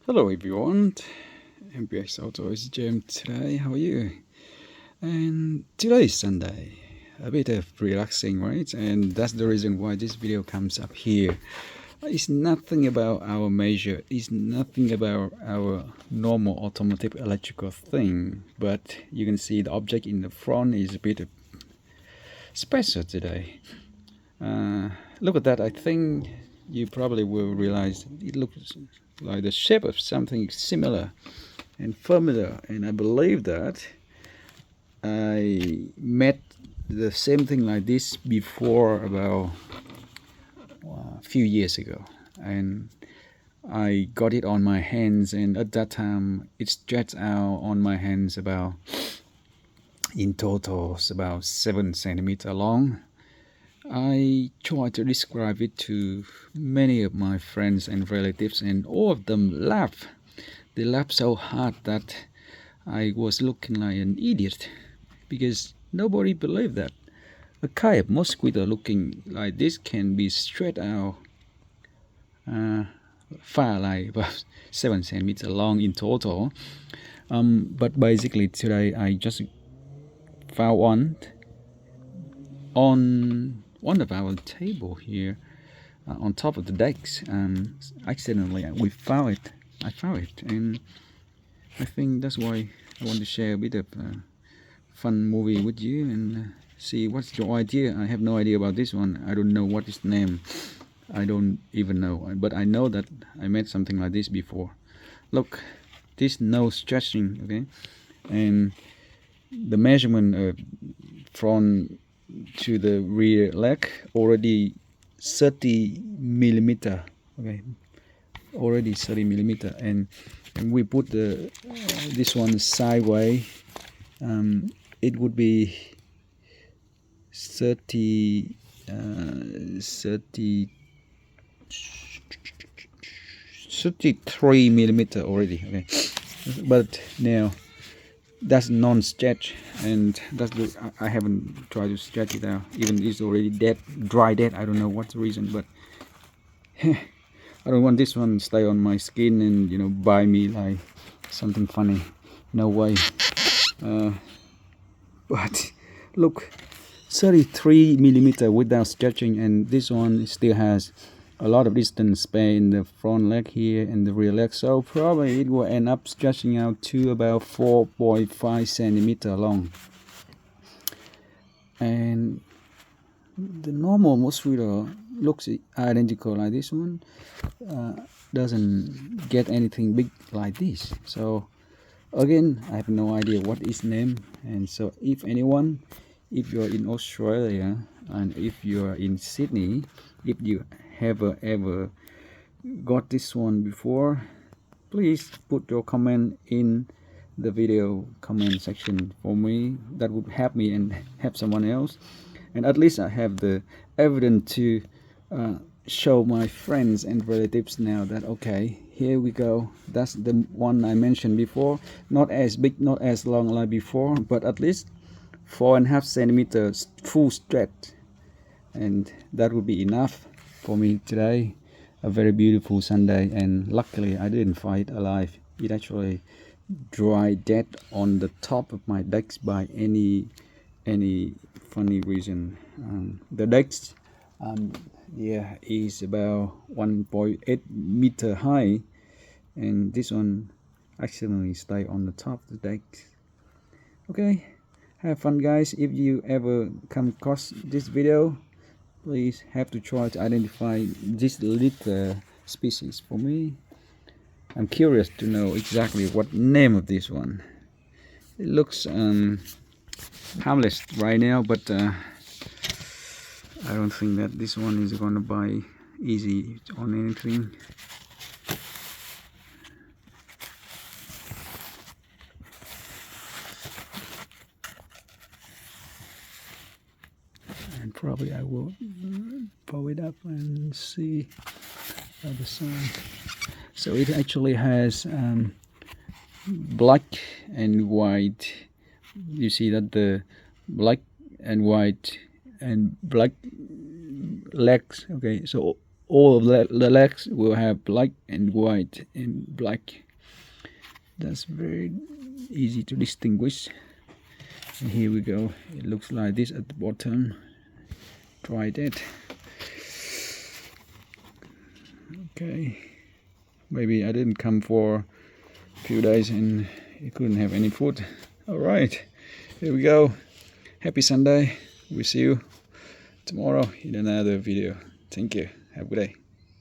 Hello everyone, MPX AUTOS Jam today, how are you? And today is Sunday, a bit of relaxing, right? And that's the reason why this video comes up here. It's nothing about our measure, it's nothing about our normal automotive electrical thing, but you can see the object in the front is a bit special today. Look at that. I think you probably will realize it looks like the shape of something similar and familiar, and I believe that I met the same thing like this before about a few years ago, and I got it on my hands, and at that time it stretched out on my hands about, in total, about 7 centimeters long. I tried to describe it to many of my friends and relatives, and all of them laughed. They laughed so hard that I was looking like an idiot, because nobody believed that a kind of mosquito looking like this can be stretched out far, like about 7 centimeters long in total. But basically today I just found one on one of our table here on top of the decks. Accidentally I found it, and I think that's why I want to share a bit of fun movie with you and see what's your idea. I have no idea about this one. I don't know what its name. I don't even know, but I know that I made something like this before. Look, this no stretching, okay, and the measurement from to the rear leg already 30 millimeter, okay, already 30 millimeter, and we put the this one sideways, it would be 33 millimeter already, okay, but now that's non-stretch, and that's the I haven't tried to stretch it out. Even it's already dead, dry dead. I don't know what's the reason, but I don't want this one to stay on my skin and, you know, buy me like something funny. No way. But look, 33 millimeter without stretching, and this one still has a lot of distance spare in the front leg here and the rear leg, so probably it will end up stretching out to about 4.5 centimeter long. And the normal mosquito looks identical like this one, doesn't get anything big like this. So again, I have no idea what its name, and so if anyone, if you're in Australia and if you're in Sydney, if you have ever got this one before, please put your comment in the video comment section for me. That would help me and help someone else, and at least I have the evidence to show my friends and relatives now that, okay, here we go, that's the one I mentioned before. Not as big, not as long like before, but at least 4.5 centimeters full stretch, and that would be enough for me today. A very beautiful Sunday, and luckily I didn't find it alive. It actually dried dead on the top of my decks by any funny reason. The decks yeah, is about 1.8 meter high, and this one accidentally stayed on the top of the deck. Okay, have fun guys. If you ever come across this video, please have to try to identify this little species for me. I'm curious to know exactly what name of this one. It looks harmless right now, but I don't think that this one is gonna buy easy on anything. And probably I will pull it up and see the sound. So it actually has black and white. You see that the black and white and black legs, okay, so all of the legs will have black and white and black. That's very easy to distinguish. And here we go, it looks like this at the bottom. Try that. Okay, maybe I didn't come for a few days and you couldn't have any food. All right, here we go. Happy Sunday. We'll see you tomorrow in another video. Thank you. Have a good day.